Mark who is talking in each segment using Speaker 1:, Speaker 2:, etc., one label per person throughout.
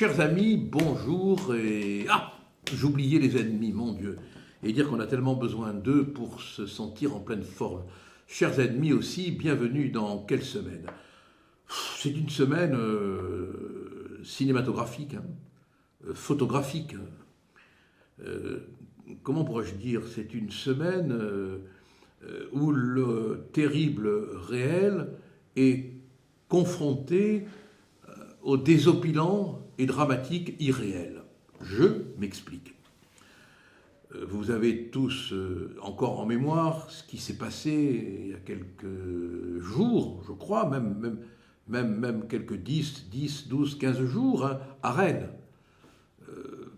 Speaker 1: Chers amis, bonjour et... Ah, j'oubliais les ennemis, mon Dieu. Et dire qu'on a tellement besoin d'eux pour se sentir en pleine forme. Chers ennemis aussi, bienvenue dans quelle semaine? C'est une semaine cinématographique, photographique. Comment pourrais-je dire? C'est une semaine où le terrible réel est confronté au désopilant et dramatique irréel. Je m'explique. Vous avez tous encore en mémoire ce qui s'est passé il y a quelques jours, je crois, même quelques 10, 12, 15 jours, à Rennes.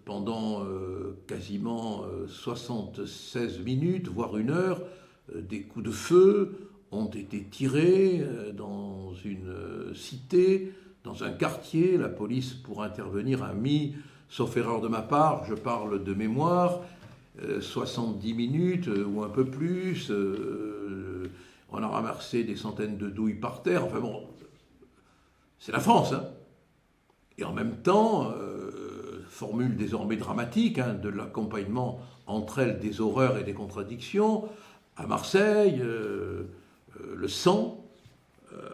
Speaker 1: Pendant quasiment 76 minutes, voire une heure, des coups de feu ont été tirés dans une cité, dans un quartier. La police, pour intervenir, a mis, sauf erreur de ma part, je parle de mémoire, 70 minutes ou un peu plus. On a ramassé des centaines de douilles par terre. Enfin bon, c'est la France, hein. Et en même temps, formule désormais dramatique de l'accompagnement entre elles des horreurs et des contradictions, à Marseille, le sang,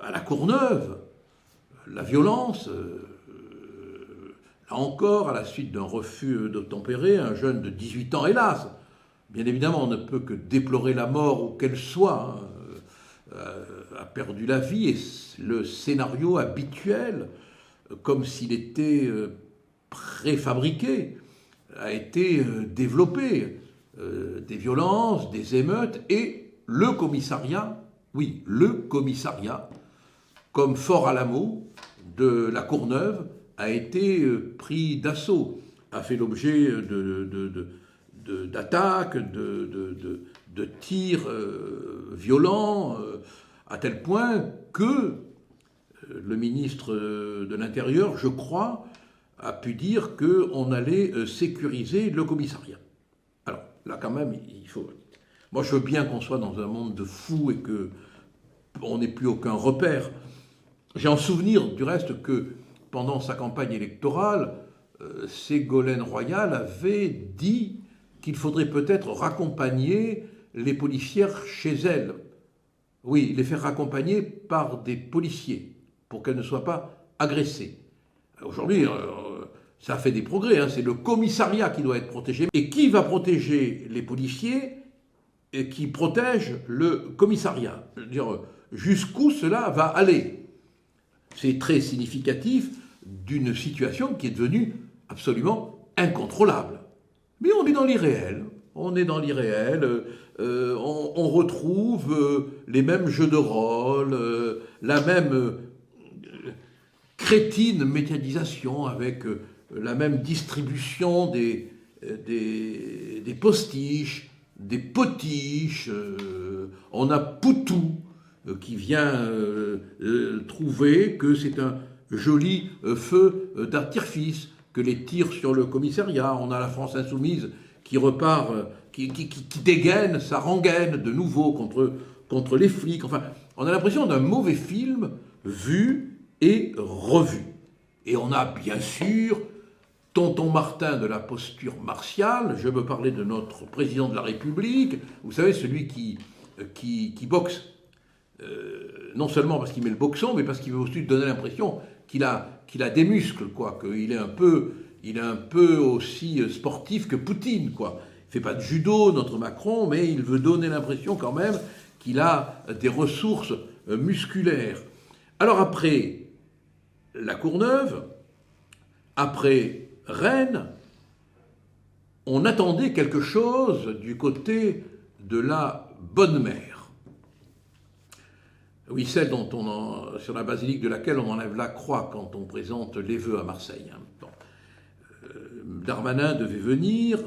Speaker 1: à la Courneuve, la violence, là encore, à la suite d'un refus d'obtempérer, un jeune de 18 ans, hélas, bien évidemment, on ne peut que déplorer la mort où qu'elle soit, a perdu la vie, et le scénario habituel, comme s'il était préfabriqué, a été développé. Des violences, des émeutes, et le commissariat, oui, le commissariat, comme Fort Alamo de la Courneuve, a été pris d'assaut, a fait l'objet d'attaques, de tirs violents, à tel point que le ministre de l'Intérieur, je crois, a pu dire qu'on allait sécuriser le commissariat. Alors, là quand même, il faut... Moi, je veux bien qu'on soit dans un monde de fous et qu'on n'ait plus aucun repère. J'ai en souvenir, du reste, que pendant sa campagne électorale, Ségolène Royal avait dit qu'il faudrait peut-être raccompagner les policières chez elles. Oui, les faire raccompagner par des policiers, pour qu'elles ne soient pas agressées. Aujourd'hui, ça a fait des progrès, c'est le commissariat qui doit être protégé. Et qui va protéger les policiers et qui protège le commissariat? Je veux dire, jusqu'où cela va aller? C'est très significatif d'une situation qui est devenue absolument incontrôlable. Mais on est dans l'irréel. On est dans l'irréel. On retrouve les mêmes jeux de rôle, la même crétine médiatisation avec la même distribution des postiches, des potiches. On a Poutou qui vient trouver que c'est un joli feu d'artifice, que les tirs sur le commissariat. On a la France insoumise qui repart, qui dégaine sa rengaine de nouveau contre les flics. Enfin, on a l'impression d'un mauvais film vu et revu. Et on a bien sûr Tonton Martin de la posture martiale. Je veux parler de notre président de la République, vous savez, celui qui boxe, non seulement parce qu'il met le boxon, mais parce qu'il veut aussi donner l'impression qu'il a des muscles, quoi, qu'il est un peu aussi sportif que Poutine, quoi. Il ne fait pas de judo, notre Macron, mais il veut donner l'impression quand même qu'il a des ressources musculaires. Alors après la Courneuve, après Rennes, on attendait quelque chose du côté de la Bonne Mère. Oui, celle sur la basilique de laquelle on enlève la croix quand on présente les vœux à Marseille. Bon. Darmanin devait venir,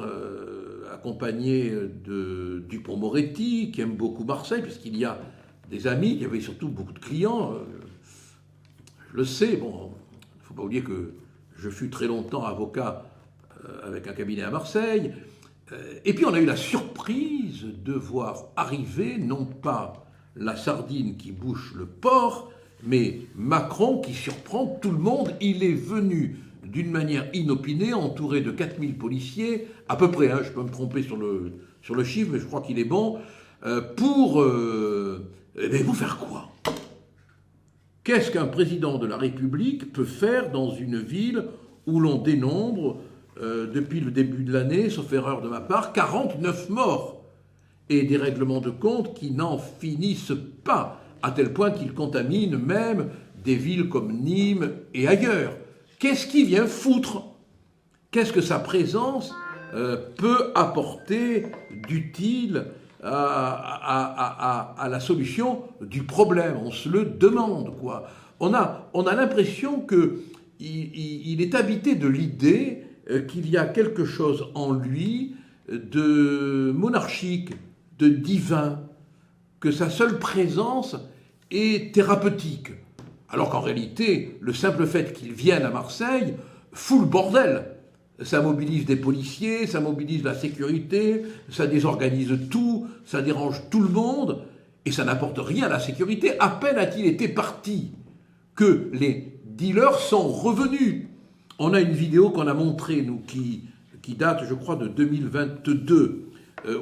Speaker 1: accompagné de Dupond-Moretti, qui aime beaucoup Marseille, puisqu'il y a des amis, il y avait surtout beaucoup de clients. Je le sais, bon, il ne faut pas oublier que je fus très longtemps avocat avec un cabinet à Marseille. Et puis on a eu la surprise de voir arriver, non pas la sardine qui bouche le porc, mais Macron qui surprend tout le monde. Il est venu d'une manière inopinée, entouré de 4000 policiers, à peu près, hein, je peux me tromper sur le chiffre, mais je crois qu'il est bon, pour vous faire quoi? Qu'est-ce qu'un président de la République peut faire dans une ville où l'on dénombre, depuis le début de l'année, sauf erreur de ma part, 49 morts et des règlements de compte qui n'en finissent pas, à tel point qu'ils contaminent même des villes comme Nîmes et ailleurs. Qu'est-ce qu'il vient foutre? Qu'est-ce que sa présence peut apporter d'utile à la solution du problème? On se le demande, quoi. On a l'impression qu'il est habité de l'idée qu'il y a quelque chose en lui de monarchique, de divin, que sa seule présence est thérapeutique. Alors qu'en réalité, le simple fait qu'il vienne à Marseille fout le bordel. Ça mobilise des policiers, ça mobilise la sécurité, ça désorganise tout, ça dérange tout le monde, et ça n'apporte rien à la sécurité. À peine a-t-il été parti que les dealers sont revenus. On a une vidéo qu'on a montrée, nous, qui date, je crois, de 2022,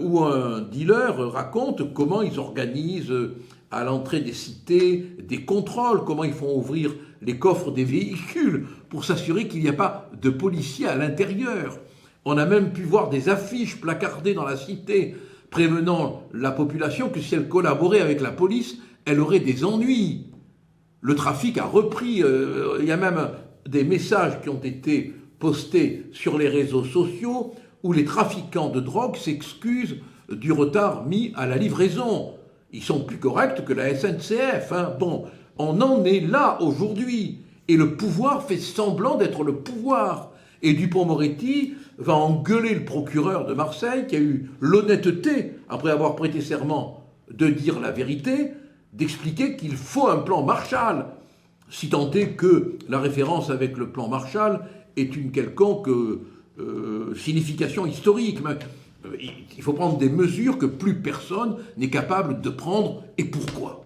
Speaker 1: où un dealer raconte comment ils organisent à l'entrée des cités des contrôles, comment ils font ouvrir les coffres des véhicules pour s'assurer qu'il n'y a pas de policiers à l'intérieur. On a même pu voir des affiches placardées dans la cité prévenant la population que si elle collaborait avec la police, elle aurait des ennuis. Le trafic a repris, il y a même des messages qui ont été postés sur les réseaux sociaux où les trafiquants de drogue s'excusent du retard mis à la livraison. Ils sont plus corrects que la SNCF. Hein. Bon, on en est là aujourd'hui. Et le pouvoir fait semblant d'être le pouvoir. Et Dupond-Moretti va engueuler le procureur de Marseille qui a eu l'honnêteté, après avoir prêté serment, de dire la vérité, d'expliquer qu'il faut un plan Marshall. Si tant est que la référence avec le plan Marshall est une quelconque signification historique. Mais, il faut prendre des mesures que plus personne n'est capable de prendre. Et pourquoi?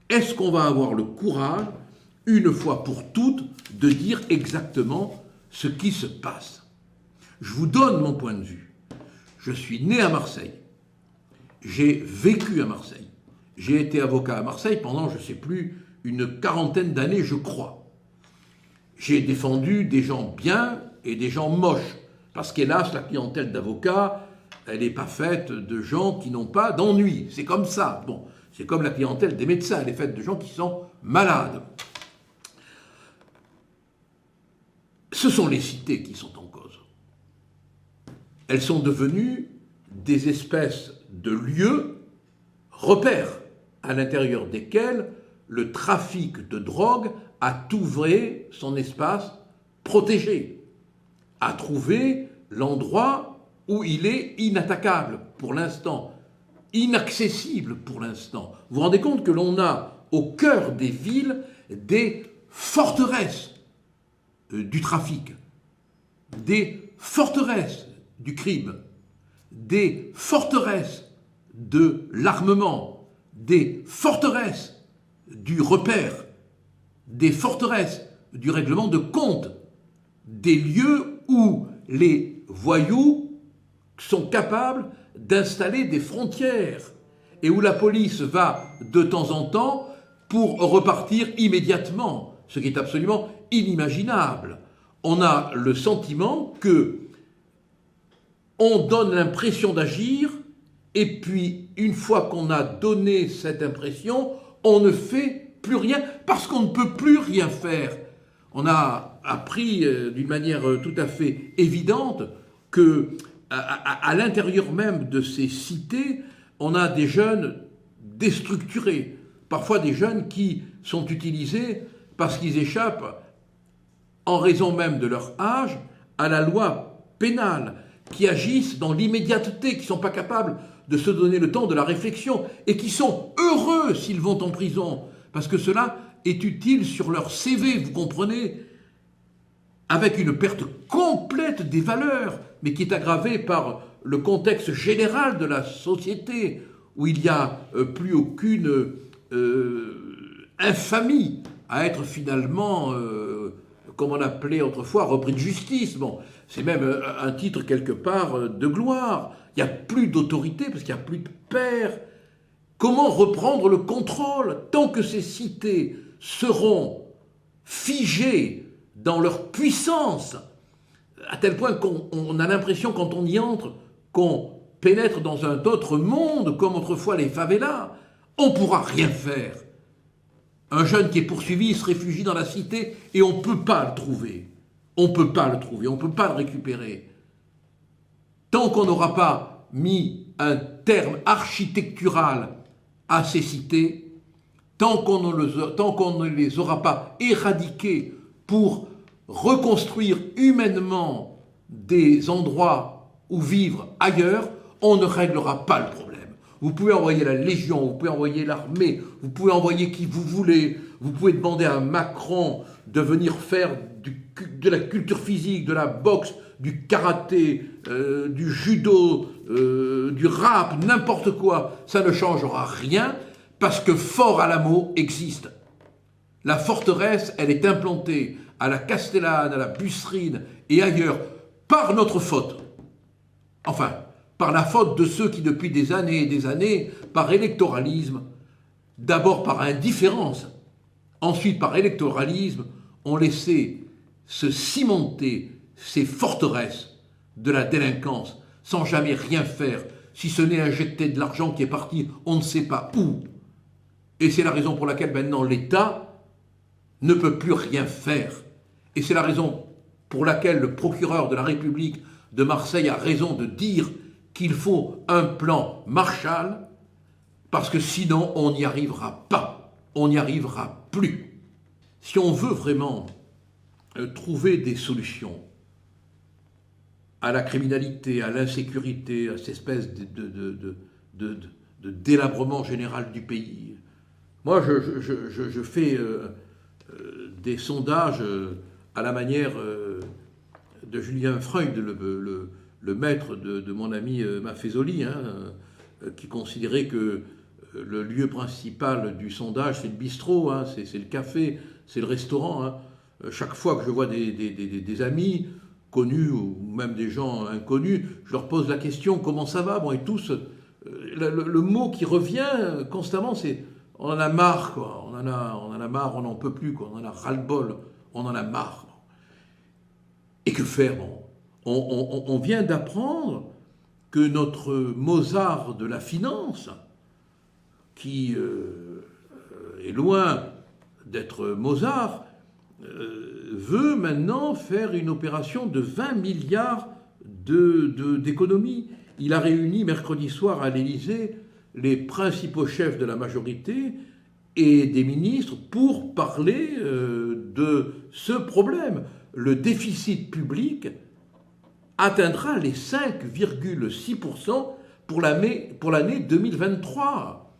Speaker 1: Est-ce qu'on va avoir le courage, une fois pour toutes, de dire exactement ce qui se passe? Je vous donne mon point de vue. Je suis né à Marseille. J'ai vécu à Marseille. J'ai été avocat à Marseille pendant, je ne sais plus, une quarantaine d'années, je crois. J'ai défendu des gens bien et des gens moches. Parce qu'hélas, la clientèle d'avocats, elle n'est pas faite de gens qui n'ont pas d'ennui. C'est comme ça. Bon, c'est comme la clientèle des médecins, elle est faite de gens qui sont malades. Ce sont les cités qui sont en cause. Elles sont devenues des espèces de lieux, repères, à l'intérieur desquels le trafic de drogue a trouvé son espace protégé, a trouvé l'endroit où il est inattaquable pour l'instant, inaccessible pour l'instant. Vous vous rendez compte que l'on a au cœur des villes des forteresses du trafic, des forteresses du crime, des forteresses de l'armement, des forteresses du repère, des forteresses du règlement de compte, des lieux où les voyous sont capables d'installer des frontières et où la police va de temps en temps pour repartir immédiatement, ce qui est absolument inimaginable. On a le sentiment que on donne l'impression d'agir et puis une fois qu'on a donné cette impression, on ne fait plus rien parce qu'on ne peut plus rien faire. On a appris d'une manière tout à fait évidente que à l'intérieur même de ces cités, on a des jeunes déstructurés, parfois des jeunes qui sont utilisés parce qu'ils échappent, en raison même de leur âge, à la loi pénale, qui agissent dans l'immédiateté, qui ne sont pas capables de se donner le temps de la réflexion, et qui sont heureux s'ils vont en prison, parce que cela est utile sur leur CV, vous comprenez, avec une perte complète des valeurs, mais qui est aggravée par le contexte général de la société, où il n'y a plus aucune infamie à être finalement comme on appelait autrefois, repris de justice. Bon, c'est même un titre quelque part de gloire. Il n'y a plus d'autorité parce qu'il n'y a plus de père. Comment reprendre le contrôle tant que ces cités seront figées dans leur puissance, à tel point qu'on a l'impression quand on y entre qu'on pénètre dans un autre monde comme autrefois les favelas, on ne pourra rien faire. Un jeune qui est poursuivi, il se réfugie dans la cité et on ne peut pas le trouver. On ne peut pas le trouver, on ne peut pas le récupérer. Tant qu'on n'aura pas mis un terme architectural à ces cités, tant qu'on ne les aura pas éradiquées pour reconstruire humainement des endroits où vivre ailleurs, on ne réglera pas le problème. Vous pouvez envoyer la Légion, vous pouvez envoyer l'armée, vous pouvez envoyer qui vous voulez, vous pouvez demander à Macron de venir faire de la culture physique, de la boxe, du karaté, du judo, du rap, n'importe quoi, ça ne changera rien parce que Fort Alamo existe. La forteresse, elle est implantée à la Castellane, à la Busserine et ailleurs par notre faute. Enfin, par la faute de ceux qui, depuis des années et des années, par électoralisme, d'abord par indifférence, ensuite par électoralisme, ont laissé se cimenter ces forteresses de la délinquance sans jamais rien faire, si ce n'est injecter de l'argent qui est parti on ne sait pas où. Et c'est la raison pour laquelle maintenant l'État ne peut plus rien faire. Et c'est la raison pour laquelle le procureur de la République de Marseille a raison de dire qu'il faut un plan Marshall, parce que sinon on n'y arrivera pas, on n'y arrivera plus. Si on veut vraiment trouver des solutions à la criminalité, à l'insécurité, à cette espèce de délabrement général du pays, moi je fais des sondages à la manière de Julien Freud, le maître de mon ami Maffezoli, qui considérait que le lieu principal du sondage, c'est le bistrot, c'est le café, c'est le restaurant. Chaque fois que je vois des amis connus ou même des gens inconnus, je leur pose la question « Comment ça va ?» Bon, et tous, le mot qui revient constamment, c'est « On en a marre, quoi. On en a marre, on n'en peut plus, quoi. On en a ras-le-bol, on en a marre. » Et que faire, bon, on vient d'apprendre que notre Mozart de la finance, qui est loin d'être Mozart, veut maintenant faire une opération de 20 milliards d'économies. Il a réuni mercredi soir à l'Élysée les principaux chefs de la majorité et des ministres pour parler de ce problème. Le déficit public atteindra les 5,6% pour l'année 2023.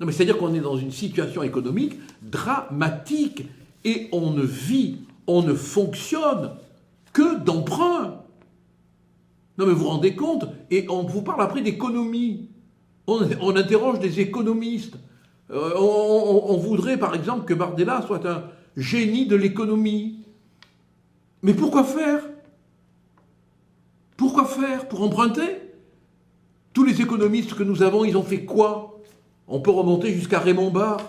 Speaker 1: Non, mais c'est-à-dire qu'on est dans une situation économique dramatique et on ne vit, on ne fonctionne que d'emprunt. Non, mais vous vous rendez compte? Et on vous parle après d'économie. On interroge des économistes. On voudrait, par exemple, que Bardella soit un génie de l'économie. Mais pourquoi faire? Pourquoi faire? Pour emprunter? Tous les économistes que nous avons, ils ont fait quoi? On peut remonter jusqu'à Raymond Barre,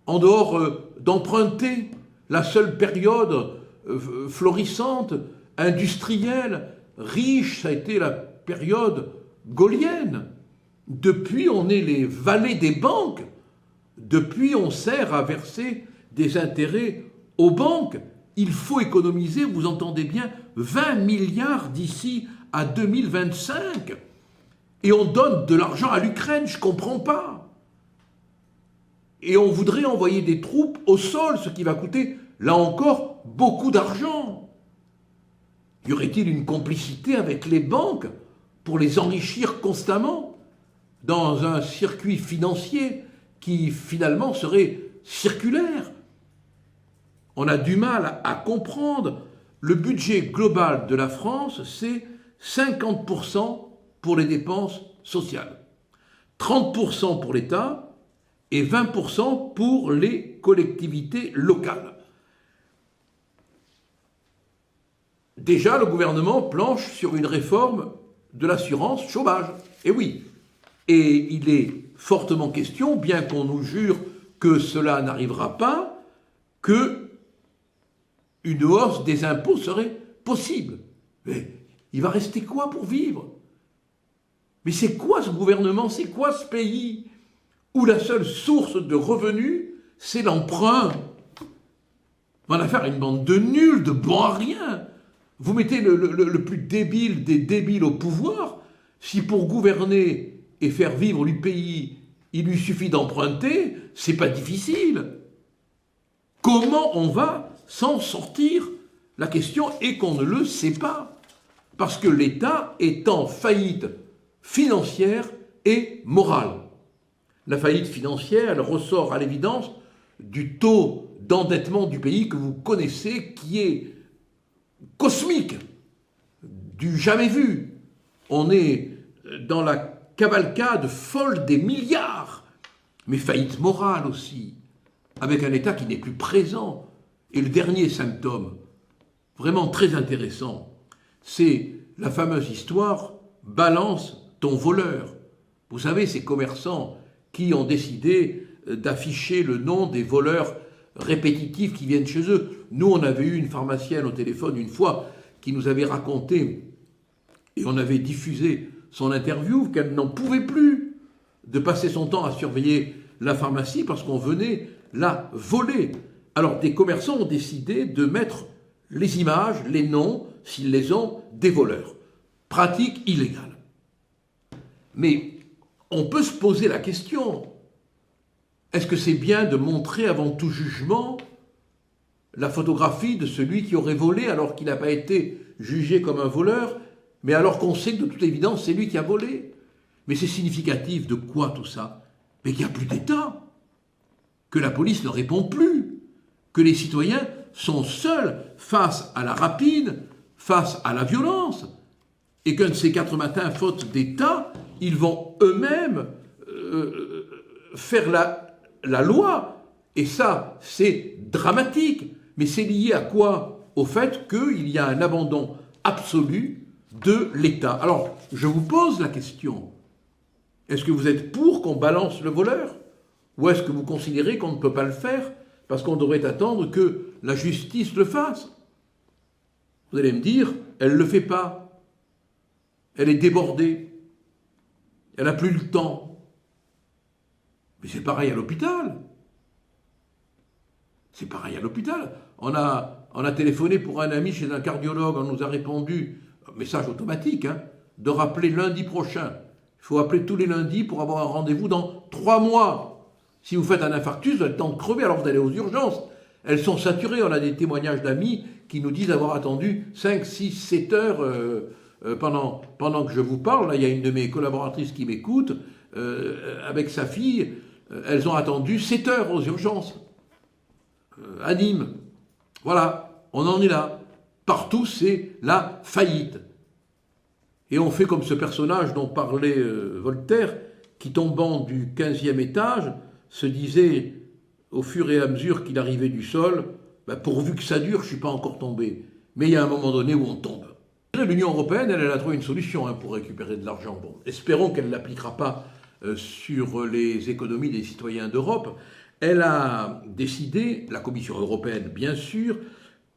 Speaker 1: en dehors d'emprunter. La seule période florissante, industrielle, riche, ça a été la période gaullienne. Depuis, on est les valets des banques. Depuis, on sert à verser des intérêts aux banques. Il faut économiser, vous entendez bien, 20 milliards d'ici à 2025. Et on donne de l'argent à l'Ukraine, je ne comprends pas. Et on voudrait envoyer des troupes au sol, ce qui va coûter, là encore, beaucoup d'argent. Y aurait-il une complicité avec les banques pour les enrichir constamment dans un circuit financier qui finalement serait circulaire? On a du mal à comprendre. Le budget global de la France, c'est 50% pour les dépenses sociales, 30% pour l'État et 20% pour les collectivités locales. déjà le gouvernement planche sur une réforme de l'assurance chômage. Et oui, et il est fortement question, bien qu'on nous jure que cela n'arrivera pas, que une hausse des impôts serait possible. Mais il va rester quoi pour vivre? Mais c'est quoi ce gouvernement? C'est quoi ce pays où la seule source de revenus, c'est l'emprunt? On va faire une bande de nuls, de bons à rien. Vous mettez le plus débile des débiles au pouvoir. Si pour gouverner et faire vivre le pays, il lui suffit d'emprunter, c'est pas difficile. Comment on va s'en sortir? La question est qu'on ne le sait pas. Parce que l'État est en faillite financière et morale. La faillite financière, elle ressort à l'évidence du taux d'endettement du pays que vous connaissez, qui est cosmique, du jamais vu. On est dans la cavalcade folle des milliards, mais faillite morale aussi, avec un État qui n'est plus présent. Et le dernier symptôme, vraiment très intéressant, c'est la fameuse histoire « balance ton voleur ». Vous savez, ces commerçants qui ont décidé d'afficher le nom des voleurs répétitifs qui viennent chez eux. Nous, on avait eu une pharmacienne au téléphone une fois qui nous avait raconté, et on avait diffusé son interview, qu'elle n'en pouvait plus de passer son temps à surveiller la pharmacie parce qu'on venait la voler. Alors des commerçants ont décidé de mettre les images, les noms, s'ils les ont, des voleurs. Pratique illégale. Mais on peut se poser la question, est-ce que c'est bien de montrer avant tout jugement la photographie de celui qui aurait volé alors qu'il n'a pas été jugé comme un voleur, mais alors qu'on sait que de toute évidence c'est lui qui a volé? Mais c'est significatif de quoi tout ça? Mais qu'il n'y a plus d'État, que la police ne répond plus, que les citoyens sont seuls face à la rapine, face à la violence, et qu'un de ces 4 matins, faute d'État, ils vont eux-mêmes faire la loi. Et ça, c'est dramatique. Mais c'est lié à quoi? Au fait qu'il y a un abandon absolu de l'État. Alors, je vous pose la question. Est-ce que vous êtes pour qu'on balance le voleur? Ou est-ce que vous considérez qu'on ne peut pas le faire parce qu'on devrait attendre que la justice le fasse? Vous allez me dire, elle ne le fait pas. Elle est débordée. Elle n'a plus le temps. Mais c'est pareil à l'hôpital. C'est pareil à l'hôpital. On a téléphoné pour un ami chez un cardiologue, on nous a répondu, message automatique, de rappeler lundi prochain. Il faut appeler tous les lundis pour avoir un rendez-vous dans 3 mois. Si vous faites un infarctus, vous avez le temps de crever, alors vous allez aux urgences. Elles sont saturées. On a des témoignages d'amis qui nous disent avoir attendu 5, 6, 7 heures pendant que je vous parle. Là, il y a une de mes collaboratrices qui m'écoute, avec sa fille, elles ont attendu 7 heures aux urgences. À Nîmes. Voilà, on en est là. Partout, c'est la faillite. Et on fait comme ce personnage dont parlait Voltaire, qui tombant du 15e étage, se disait, au fur et à mesure qu'il arrivait du sol, pourvu que ça dure, je ne suis pas encore tombé. Mais il y a un moment donné où on tombe. L'Union européenne, elle a trouvé une solution pour récupérer de l'argent. Bon, espérons qu'elle ne l'appliquera pas sur les économies des citoyens d'Europe. Elle a décidé, la Commission européenne bien sûr,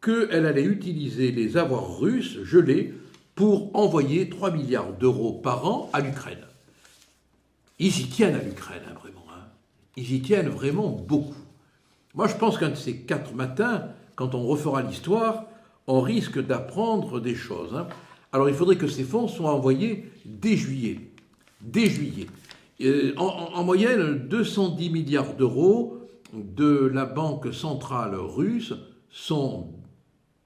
Speaker 1: qu'elle allait utiliser les avoirs russes gelés pour envoyer 3 milliards d'euros par an à l'Ukraine. Ils y tiennent à l'Ukraine, vraiment. Ils y tiennent vraiment beaucoup. Moi, je pense qu'un de ces 4 matins, quand on refera l'histoire, on risque d'apprendre des choses. Alors, il faudrait que ces fonds soient envoyés dès juillet. Dès juillet. En moyenne, 210 milliards d'euros de la Banque centrale russe sont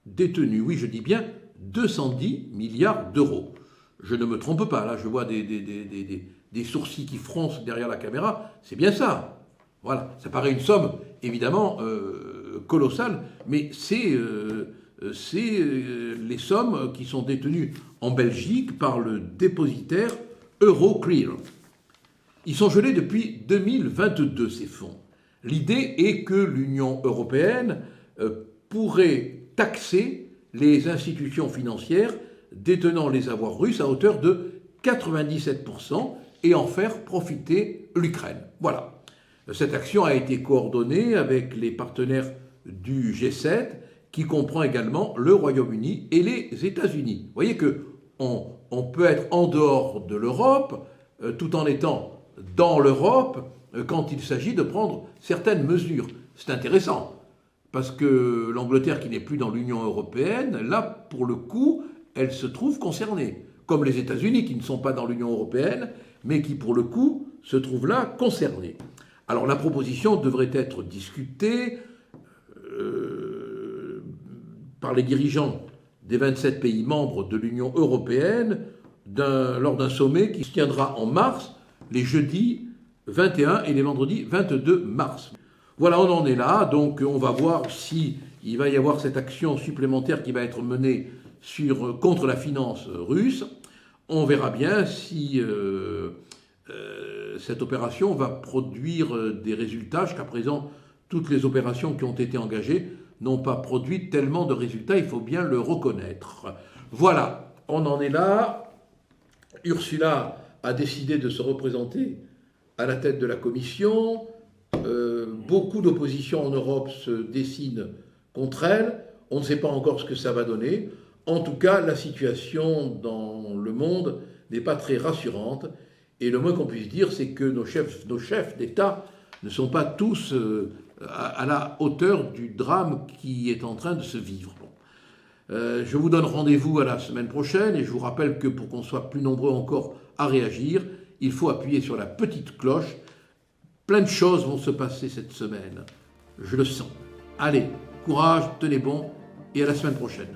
Speaker 1: détenus, oui je dis bien 210 milliards d'euros. Je ne me trompe pas, là je vois des sourcils qui froncent derrière la caméra, c'est bien ça. Voilà, ça paraît une somme évidemment colossale, mais c'est les sommes qui sont détenues en Belgique par le dépositaire Euroclear. Ils sont gelés depuis 2022, ces fonds. L'idée est que l'Union européenne pourrait taxer les institutions financières détenant les avoirs russes à hauteur de 97% et en faire profiter l'Ukraine. Voilà. Cette action a été coordonnée avec les partenaires du G7, qui comprend également le Royaume-Uni et les États-Unis. Vous voyez qu'on peut être en dehors de l'Europe, tout en étant dans l'Europe, quand il s'agit de prendre certaines mesures. C'est intéressant, parce que l'Angleterre, qui n'est plus dans l'Union européenne, là, pour le coup, elle se trouve concernée. Comme les États-Unis, qui ne sont pas dans l'Union européenne, mais qui, pour le coup, se trouvent là concernés. Alors, la proposition devrait être discutée par les dirigeants des 27 pays membres de l'Union européenne lors d'un sommet qui se tiendra en mars, les jeudis 21 et les vendredis 22 mars. Voilà, on en est là, donc on va voir si il va y avoir cette action supplémentaire qui va être menée contre la finance russe. On verra bien si cette opération va produire des résultats. Jusqu'à présent, toutes les opérations qui ont été engagées n'ont pas produit tellement de résultats, il faut bien le reconnaître. Voilà, on en est là. Ursula a décidé de se représenter à la tête de la Commission. Beaucoup d'opposition en Europe se dessinent contre elle. On ne sait pas encore ce que ça va donner. En tout cas, la situation dans le monde n'est pas très rassurante. Et le moins qu'on puisse dire, c'est que nos chefs d'État ne sont pas tous à la hauteur du drame qui est en train de se vivre. Je vous donne rendez-vous à la semaine prochaine et je vous rappelle que pour qu'on soit plus nombreux encore à réagir, il faut appuyer sur la petite cloche. Plein de choses vont se passer cette semaine. Je le sens. Allez, courage, tenez bon et à la semaine prochaine.